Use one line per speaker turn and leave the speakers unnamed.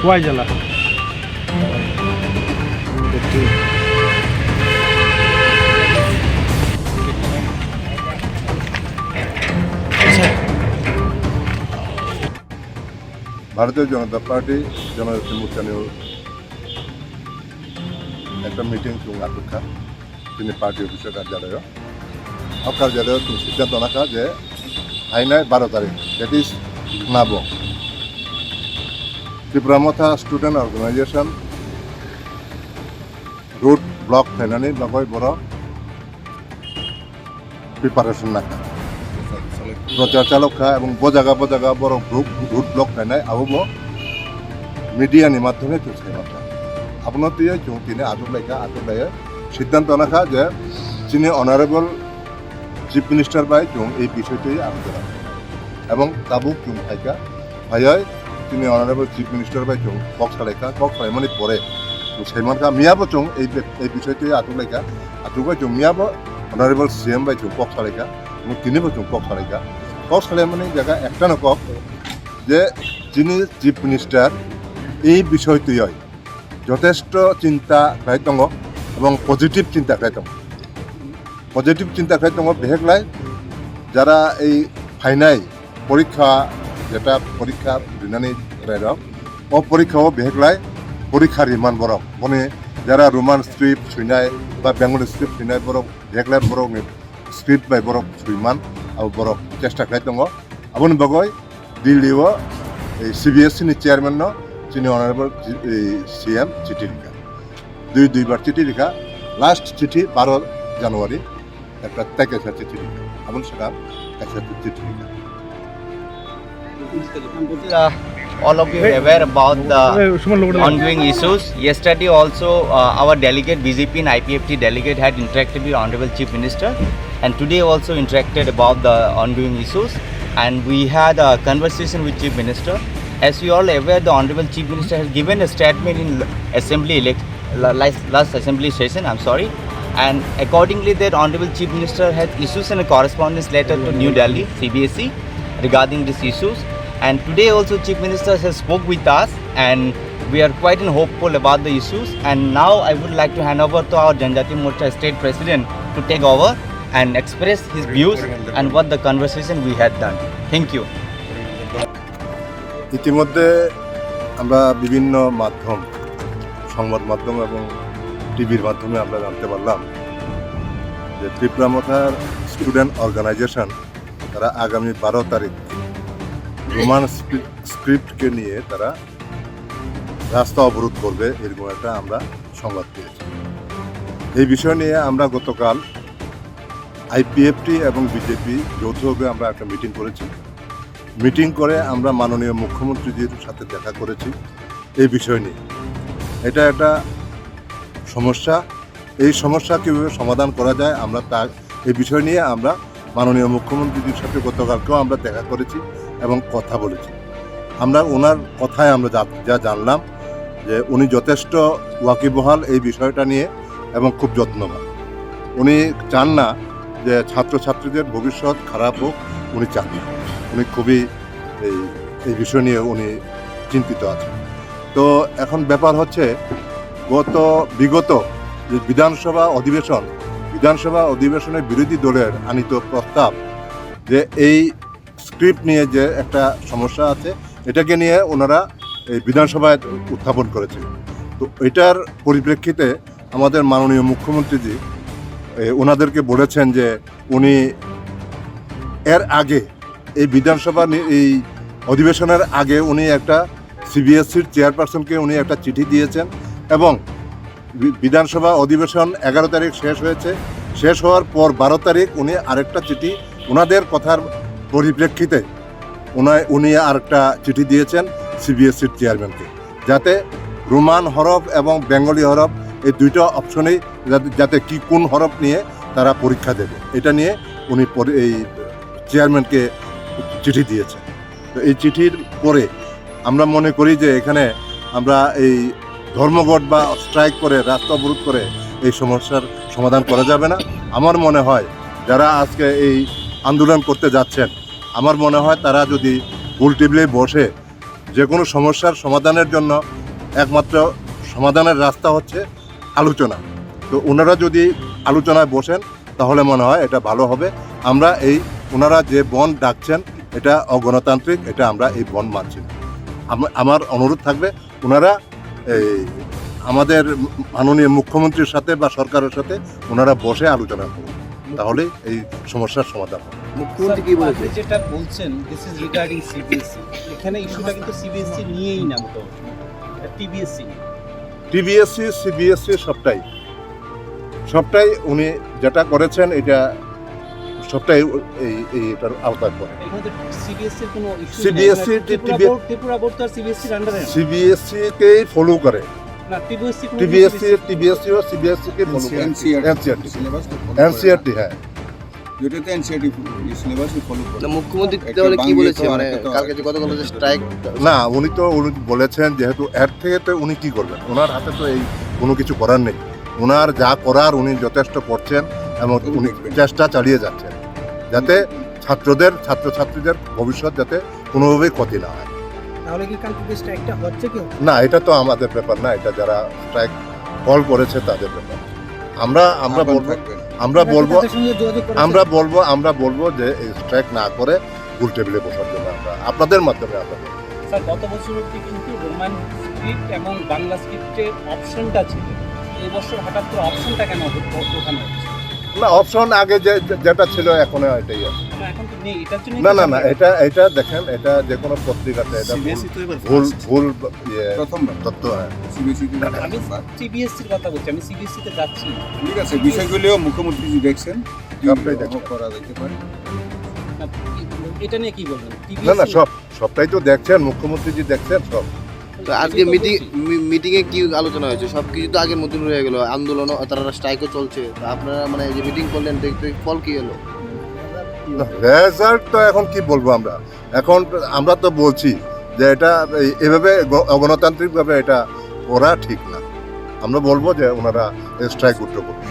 খোয়াই জেলা।
ভারতীয় জনতা পার্টি জনজাতি মোর্চানিও একটা meeting chung atukha tini party office karyaলয় karyaলয় chung সিদ্ধান্ত নাকা যে হাইনায় 12 তারিখ that is nabo Tripura student organization road block thainani bagoi boro preparation naka প্রচার চালকা এবং বজাগা বড় গ্রুপ রুট ব্লক থাইনায় আবো মিডিয়ানি মাধ্যমে চলছে মাত্রা আপনার দিয়ে তিনি আটুলাইয়া সিদ্ধান্ত নাখা যে তিনি অনারেবল চিফ মিনিস্টার বাই চুং এই বিষয়টি আলোচনা এবং তাবুক চুং থাইকা ভাইয়াই তিনি অনারেবল চিফ মিনিস্টার বাই চুং কক্সালাইমানি পরে সেইমানকা মিয়াবো চুং এই বিষয়টি আটুলাইকা আটুবাই চুং মিয়াবো অনারেবল সিএম বাই চুং কক্সালাইকা এবং তিনি চুং কক্সালাইমানি জায়গা একটা নকক যে যিনি চিফ মিনিস্টার এই বিষয়টি হয় যথেষ্ট চিন্তা খাই দङ এবং পজিটিভ চিন্তা খাই দङ পজিটিভ চিন্তা খাই দङ বেহেকলাই যারা এই ফাইনাই পরীক্ষা যেটা পরীক্ষা দিনানি রাইরক ও পরীক্ষাও বেহেকলাই পরীক্ষার ইমান বরক মানে যারা রোমান স্ক্রিপ্ট সুইনাই বা Bengali script সুইনাই Borok বেহেকলাই Borok script by বরক সুইমান আর বরক চেষ্টা খাই দङ আবুন বগৈ দিল্লিও এই সিবিএসই ni চেয়ারম্যান ন তিনি অনারেবল সিএম চিঠি লিখা দুইবার চিঠি লিখা লাস্ট চিঠি 12 জানুয়ারি একটা ত্যাগের চিঠি লিখা এমন সেটা একসাথে চিঠি লিখা
All of you are aware about the ongoing issues. Yesterday also our delegate, BJP and IPFT delegate had interacted with Honorable Chief Minister, and today also interacted about the ongoing issues, and we had a conversation with Chief Minister. As you all are aware, the Honorable Chief Minister has given a statement in last assembly session, and accordingly that Honorable Chief Minister has issued a correspondence letter to New Delhi, CBSE, regarding these issues. And today also Chief Minister has spoke with us, and we are quite hopeful about the issues. And now I would like to hand over to our Janjati Morcha State President to take over and express his views and what the conversation we had done. Thank you.
ইতিমধ্যে আমরা বিভিন্ন মাধ্যম সংবাদ মাধ্যম এবং টিভির মাধ্যমে আমরা জানতে পারলাম যে ত্রিপুরা মথার স্টুডেন্ট অর্গানাইজেশন তারা আগামী 12 তারিখ রোমান স্ক্রিপ্টকে নিয়ে তারা রাস্তা অবরোধ করবে এরকম একটা আমরা সংবাদ পেয়েছি। এই বিষয় নিয়ে আমরা গতকাল আইপিএফটি এবং বিজেপি যৌথভাবে আমরা একটা মিটিং করেছি। মিটিং করে আমরা মাননীয় মুখ্যমন্ত্রীজির সাথে দেখা করেছি এই বিষয় নিয়ে। এটা একটা সমস্যা, এই সমস্যা কীভাবে সমাধান করা যায় আমরা এই বিষয় নিয়ে আমরা মাননীয় মুখ্যমন্ত্রীজির সাথে গতকালকেও আমরা দেখা করেছি এবং কথা বলেছি। আমরা ওনার কথায় আমরা যা জানলাম যে উনি যথেষ্ট ওয়াকিবহাল এই বিষয়টা নিয়ে এবং খুব যত্নবান। উনি চান না যে ছাত্রছাত্রীদের ভবিষ্যৎ খারাপ হোক, উনি চান না। উনি খুবই এই বিষয় নিয়ে উনি চিন্তিত আছেন। তো এখন ব্যাপার হচ্ছে বিগত যে বিধানসভা অধিবেশনের বিরোধী দলের আনিত প্রস্তাব যে এই স্ক্রিপ্ট নিয়ে যে একটা সমস্যা আছে এটাকে নিয়ে ওনারা এই বিধানসভায় উত্থাপন করেছেন। তো এটার পরিপ্রেক্ষিতে আমাদের মাননীয় মুখ্যমন্ত্রীজি ওনাদেরকে বলেছেন যে উনি এর আগে এই বিধানসভা এই অধিবেশনের আগে উনি একটা সিবিএসসির চেয়ারপারসনকে উনি একটা চিঠি দিয়েছেন এবং বিধানসভা অধিবেশন 11 তারিখ শেষ হয়েছে। শেষ হওয়ার পর 12 তারিখ উনি আরেকটা চিঠি ওনাদের কথার পরিপ্রেক্ষিতে উনি আরেকটা চিঠি দিয়েছেন সিবিএসসির চেয়ারম্যানকে, যাতে রোমান হরফ এবং বেঙ্গলি হরফ এই দুইটা অপশনেই যাতে কোন হরফ নিয়ে তারা পরীক্ষা দেবে এটা নিয়ে উনি এই চেয়ারম্যানকে চিঠি দিয়েছেন। তো এই চিঠির পরে আমরা মনে করি যে এখানে আমরা এই ধর্মঘট বা স্ট্রাইক করে রাস্তা অবরোধ করে এই সমস্যার সমাধান করা যাবে না। আমার মনে হয় যারা আজকে এই আন্দোলন করতে যাচ্ছেন, আমার মনে হয় তারা যদি গোল টেবিলে বসে যে কোনো সমস্যার সমাধানের জন্য একমাত্র সমাধানের রাস্তা হচ্ছে আলোচনা। তো ওনারা যদি আলোচনায় বসেন তাহলে মনে হয় এটা ভালো হবে। আমরা ওনারা যে বন্ড ডাকছেন এটা অগণতান্ত্রিক, এটা আমরা এই বন্ড মানছি না। আমার অনুরোধ থাকবে ওনারা আমাদের মাননীয় মুখ্যমন্ত্রীর সাথে বা সরকারের সাথে ওনারা বসে আলোচনা করুন, তাহলে এই সমস্যার সমাধান হবে।
মুখ্যমন্ত্রী কি বলেছে?
আপনি যেটা বলছেন দিস ইজ রিগার্ডিং সিবিএসসি, এখানে ইস্যুটা কিন্তু সিবিএসসি নিয়েই না, মোটামুটি টিবিএসসি
টিবিএসসি সিবিএসসি সবটাই উনি যেটা করেছেন এটা সবটাই এটার আওতায় পড়ে।
এখানে তো সিবিএসসি এর কোনো ইস্যু
CBSE
ত্রিপুরা বোর্ড তো আর সিবিএসসি এর আন্ডারে না।
সিবিএসসি কেই ফলো করে,
না টিবিএসসি
টিবিএসসি ও সিবিএসসি কে ফলো করে। এনসিআরটি হ্যাঁ।
যেটাতে এনসিআরটি সিলেবাসই ফলো করে।
না, মুখ্যমন্ত্রী তাহলে কি বলেছে? মানে কালকে যে গতকাল যে স্ট্রাইক,
না উনি বলেছেন যেহেতু এর থেকে তো উনি কি করবেন, ওনার হাতে তো এই কোনো কিছু করার নেই। ওনার যা করার উনি যথেষ্ট করছেন এবং উনি চেষ্টা চালিয়ে যাচ্ছেন যাতে ছাত্রছাত্রীদের ভবিষ্যৎ যাতে কোনোভাবেই ক্ষতি না হয়।
তাহলে কি কালকে যে স্ট্রাইকটা হচ্ছে কি?
না, এটা তো আমাদের ব্যাপার না, এটা যারা স্ট্রাইক কল করেছে তাদের ব্যাপার। আমরা বলবো যে এই স্ট্রাইক না করে গোল টেবিলে বসার জন্য আপনাদের মাধ্যমে আমরা বলবো।
স্যার গত বছর অবধি কিন্তু রোমান স্ক্রিপ্ট এবং বাংলা স্ক্রিপ্টের অপশনটা ছিল, এই বছর হঠাৎ করে অপশনটা কেন ওঠানো হচ্ছে?
না, অপশন আগে যেটা ছিল এখনো এটাই আছে।
না এখন তো নেই, এটার জন্য
না এটা দেখেন, এটা যে কোনো পত্রিকাতে এটা
সিবিএসসি তো এবার
ভুল
প্রথমবার
তথ্য। হ্যাঁ,
সিবিএসসি
আমি সিবিএসসির কথা বলছি, আমি সিবিএসসি তে যাচ্ছি না।
ঠিক আছে, বিষয়গুলিও মুখ্যমন্ত্রী দেখছেন,
সবটাই দেখছেন।
করা যেতে পারে।
না, এটা নিয়ে কি বলবেন?
না সবটাই তো দেখছেন, মুখ্যমন্ত্রীজি দেখছেন সব।
তো আজকে মিটিং এ কি আলোচনা হয়েছে? সবকিছু তো আগের মতন রয়ে গেল, আন্দোলনও তারা স্ট্রাইকও চলছে। তো আপনারা মানে যে মিটিং করলেন দেখতে ফল কি হলো?
রেজাল্ট তো এখন কি বলবো আমরা তো বলছি যে এটা এভাবে অগণতান্ত্রিকভাবে এটা করা ঠিক না। আমরা বলবো যে ওনারা স্ট্রাইক উঠতে করুন।